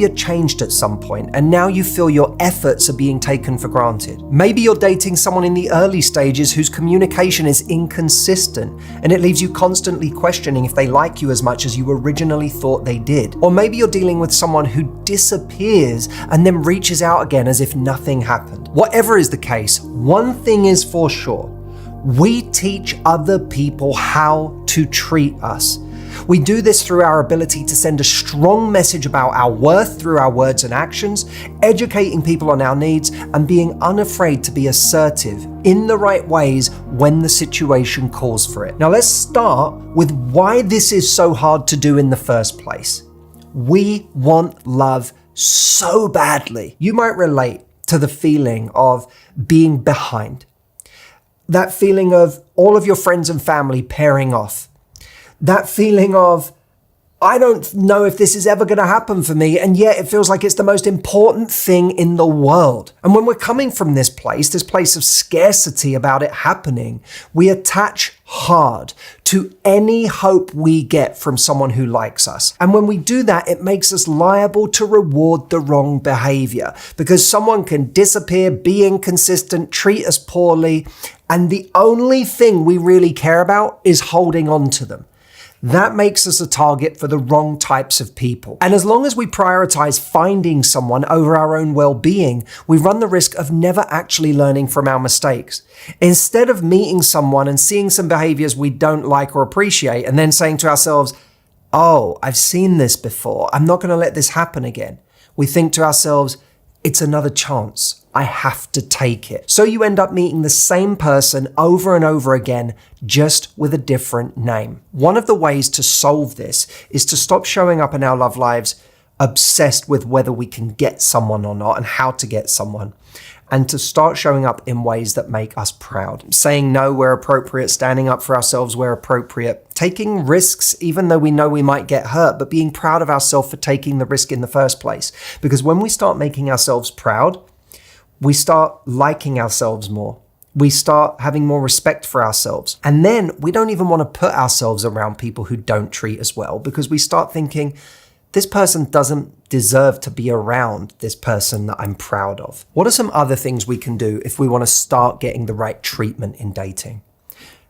You're changed at some point, and now you feel your efforts are being taken for granted. Maybe you're dating someone in the early stages whose communication is inconsistent, and it leaves you constantly questioning if they like you as much as you originally thought they did. Or maybe you're dealing with someone who disappears and then reaches out again as if nothing happened. Whatever is the case, one thing is for sure: we teach other people how to treat us. We do this through our ability to send a strong message about our worth through our words and actions, educating people on our needs, and being unafraid to be assertive in the right ways when the situation calls for it. Now let's start with why this is so hard to do in the first place. We want love so badly. You might relate to the feeling of being behind. That feeling of all of your friends and family pairing off. That feeling of, I don't know if this is ever going to happen for me, and yet it feels like it's the most important thing in the world. And when we're coming from this place of scarcity about it happening, we attach hard to any hope we get from someone who likes us. And when we do that, it makes us liable to reward the wrong behavior, because someone can disappear, be inconsistent, treat us poorly, and the only thing we really care about is holding on to them. That makes us a target for the wrong types of people. And as long as we prioritize finding someone over our own well-being, we run the risk of never actually learning from our mistakes. Instead of meeting someone and seeing some behaviors we don't like or appreciate, and then saying to ourselves, oh, I've seen this before, I'm not going to let this happen again, we think to ourselves, it's another chance. I have to take it. So you end up meeting the same person over and over again, just with a different name. One of the ways to solve this is to stop showing up in our love lives obsessed with whether we can get someone or not and how to get someone, and to start showing up in ways that make us proud. Saying no where appropriate, standing up for ourselves where appropriate, taking risks even though we know we might get hurt, but being proud of ourselves for taking the risk in the first place. Because when we start making ourselves proud, we start liking ourselves more. We start having more respect for ourselves. And then we don't even want to put ourselves around people who don't treat us well, because we start thinking, this person doesn't deserve to be around this person that I'm proud of. What are some other things we can do if we want to start getting the right treatment in dating?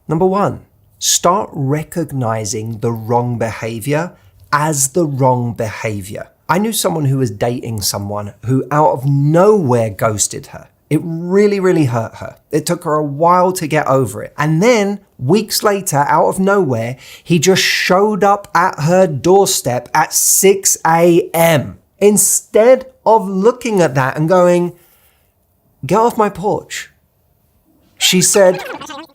Number one, start recognizing the wrong behavior as the wrong behavior. I knew someone who was dating someone who out of nowhere ghosted her. It really, really hurt her. It took her a while to get over it. And then weeks later, out of nowhere, he just showed up at her doorstep at 6 a.m. Instead of looking at that and going, get off my porch, she said,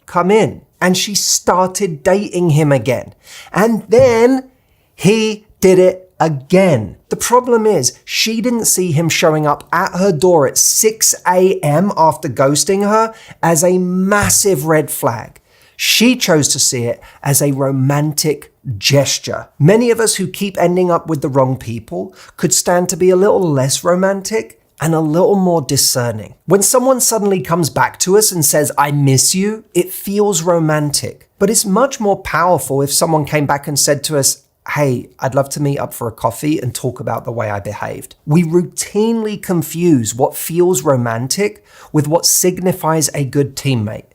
come in. And she started dating him again. And then he did it again. The problem is, she didn't see him showing up at her door at 6 a.m. after ghosting her as a massive red flag. She chose to see it as a romantic gesture. Many of us who keep ending up with the wrong people could stand to be a little less romantic and a little more discerning. When someone suddenly comes back to us and says, I miss you, it feels romantic. But it's much more powerful if someone came back and said to us, hey, I'd love to meet up for a coffee and talk about the way I behaved. We routinely confuse what feels romantic with what signifies a good teammate.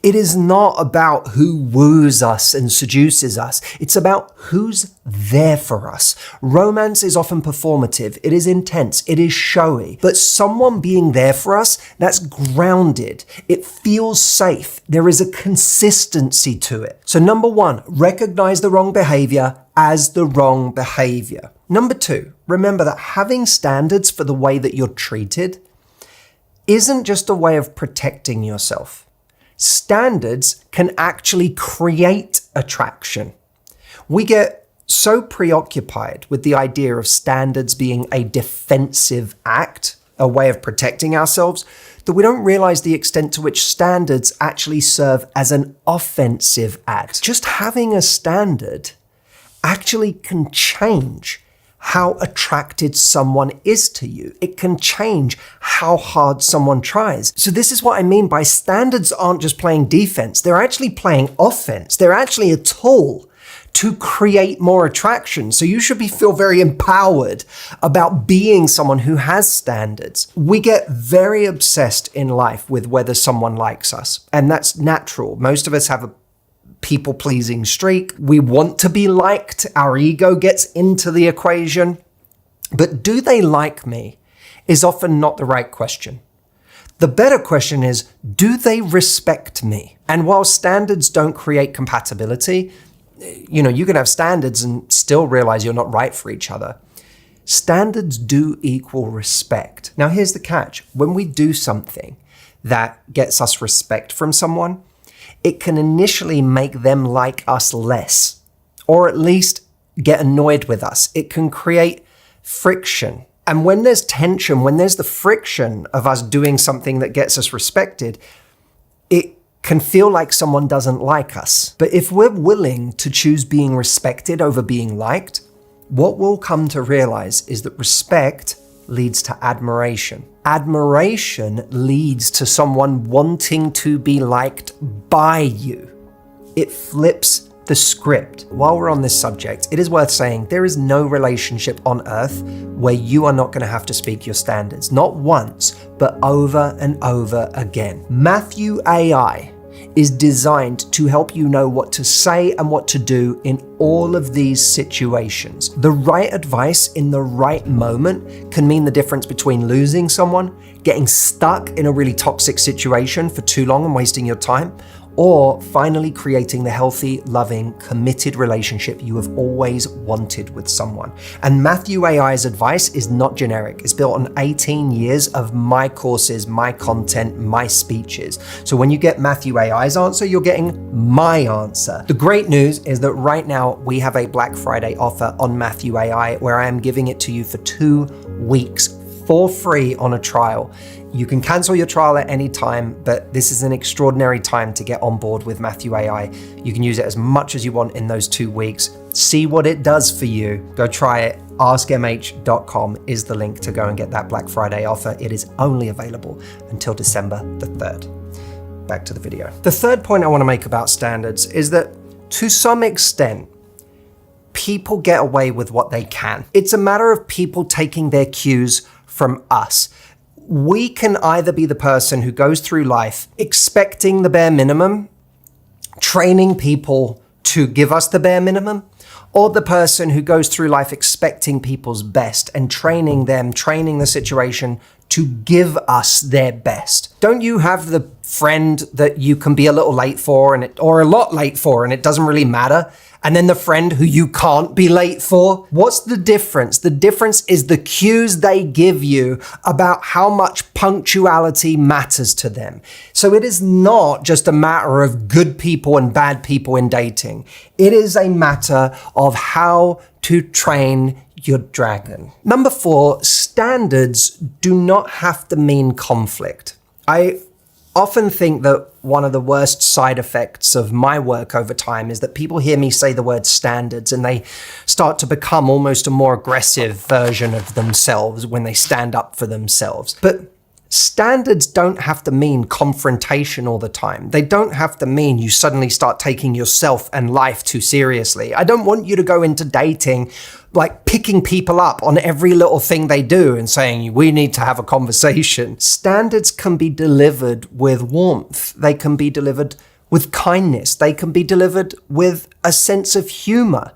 It is not about who woos us and seduces us. It's about who's there for us. Romance is often performative. It is intense. It is showy. But someone being there for us, that's grounded. It feels safe. There is a consistency to it. So number one, recognize the wrong behavior as the wrong behavior. Number two, remember that having standards for the way that you're treated isn't just a way of protecting yourself. Standards can actually create attraction. We get so preoccupied with the idea of standards being a defensive act, a way of protecting ourselves, that we don't realize the extent to which standards actually serve as an offensive act. Just having a standard actually can change how attracted someone is to you. It can change how hard someone tries. So this is what I mean by standards aren't just playing defense. They're actually playing offense. They're actually a tool to create more attraction. So you should feel very empowered about being someone who has standards. We get very obsessed in life with whether someone likes us, and that's natural. Most of us have a people-pleasing streak. We want to be liked. Our ego gets into the equation. But do they like me is often not the right question. The better question is, do they respect me? And while standards don't create compatibility, you can have standards and still realize you're not right for each other. Standards do equal respect. Now, here's the catch. When we do something that gets us respect from someone, it can initially make them like us less, or at least get annoyed with us. It can create friction. And when there's tension, when there's the friction of us doing something that gets us respected, it can feel like someone doesn't like us. But if we're willing to choose being respected over being liked, what we'll come to realize is that respect leads to admiration. Admiration leads to someone wanting to be liked by you. It flips the script. While we're on this subject, it is worth saying there is no relationship on earth where you are not going to have to speak your standards. Not once, but over and over again. Matthew AI is designed to help you know what to say and what to do in all of these situations. The right advice in the right moment can mean the difference between losing someone, getting stuck in a really toxic situation for too long and wasting your time, or finally creating the healthy, loving, committed relationship you have always wanted with someone. And Matthew AI's advice is not generic. It's built on 18 years of my courses, my content, my speeches. So when you get Matthew AI's answer, you're getting my answer. The great news is that right now we have a Black Friday offer on Matthew AI where I am giving it to you for 2 weeks for free on a trial. You can cancel your trial at any time, but this is an extraordinary time to get on board with Matthew AI. You can use it as much as you want in those 2 weeks. See what it does for you. Go try it. askmh.com is the link to go and get that Black Friday offer. It is only available until December the 3rd. Back to the video. The third point I want to make about standards is that to some extent, people get away with what they can. It's a matter of people taking their cues from us. We can either be the person who goes through life expecting the bare minimum, training people to give us the bare minimum, or the person who goes through life expecting people's best and training the situation to give us their best. Don't you have the friend that you can be a little late for or a lot late for and it doesn't really matter? And then the friend who you can't be late for? What's the difference? The difference is the cues they give you about how much punctuality matters to them. So it is not just a matter of good people and bad people in dating. It is a matter of how to train your dragon. Number 4, standards do not have to mean conflict. I often think that one of the worst side effects of my work over time is that people hear me say the word standards and they start to become almost a more aggressive version of themselves when they stand up for themselves. But standards don't have to mean confrontation all the time. They don't have to mean you suddenly start taking yourself and life too seriously. I don't want you to go into dating like picking people up on every little thing they do and saying, we need to have a conversation. Standards can be delivered with warmth. They can be delivered with kindness. They can be delivered with a sense of humor.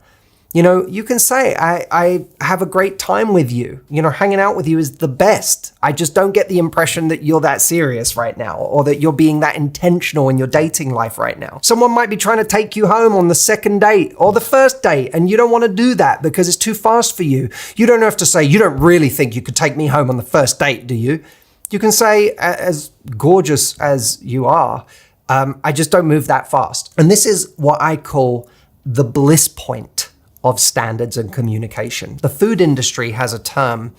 You know, you can say, I have a great time with you. You know, hanging out with you is the best. I just don't get the impression that you're that serious right now or that you're being that intentional in your dating life right now. Someone might be trying to take you home on the second date or the first date and you don't want to do that because it's too fast for you. You don't have to say, you don't really think you could take me home on the first date, do you? You can say, as gorgeous as you are, I just don't move that fast. And this is what I call the bliss point of standards and communication. The food industry has a term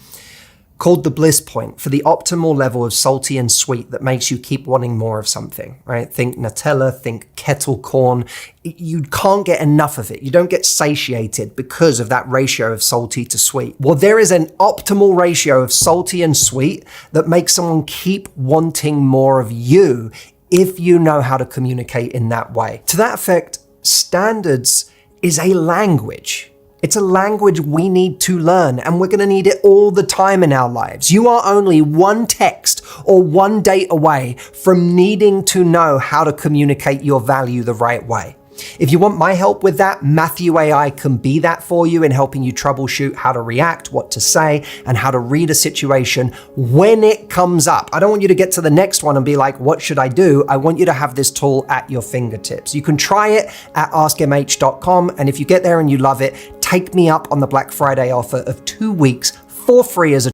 called the bliss point for the optimal level of salty and sweet that makes you keep wanting more of something, right? Think Nutella, think kettle corn. You can't get enough of it. You don't get satiated because of that ratio of salty to sweet. Well, there is an optimal ratio of salty and sweet that makes someone keep wanting more of you if you know how to communicate in that way. To that effect, standards is a language. It's a language we need to learn, and we're going to need it all the time in our lives. You are only one text or one date away from needing to know how to communicate your value the right way. If you want my help with that, Matthew AI can be that for you in helping you troubleshoot how to react, what to say, and how to read a situation when it comes up. I don't want you to get to the next one and be like, what should I do? I want you to have this tool at your fingertips. You can try it at askmh.com, and if you get there and you love it, take me up on the Black Friday offer of 2 weeks for free as a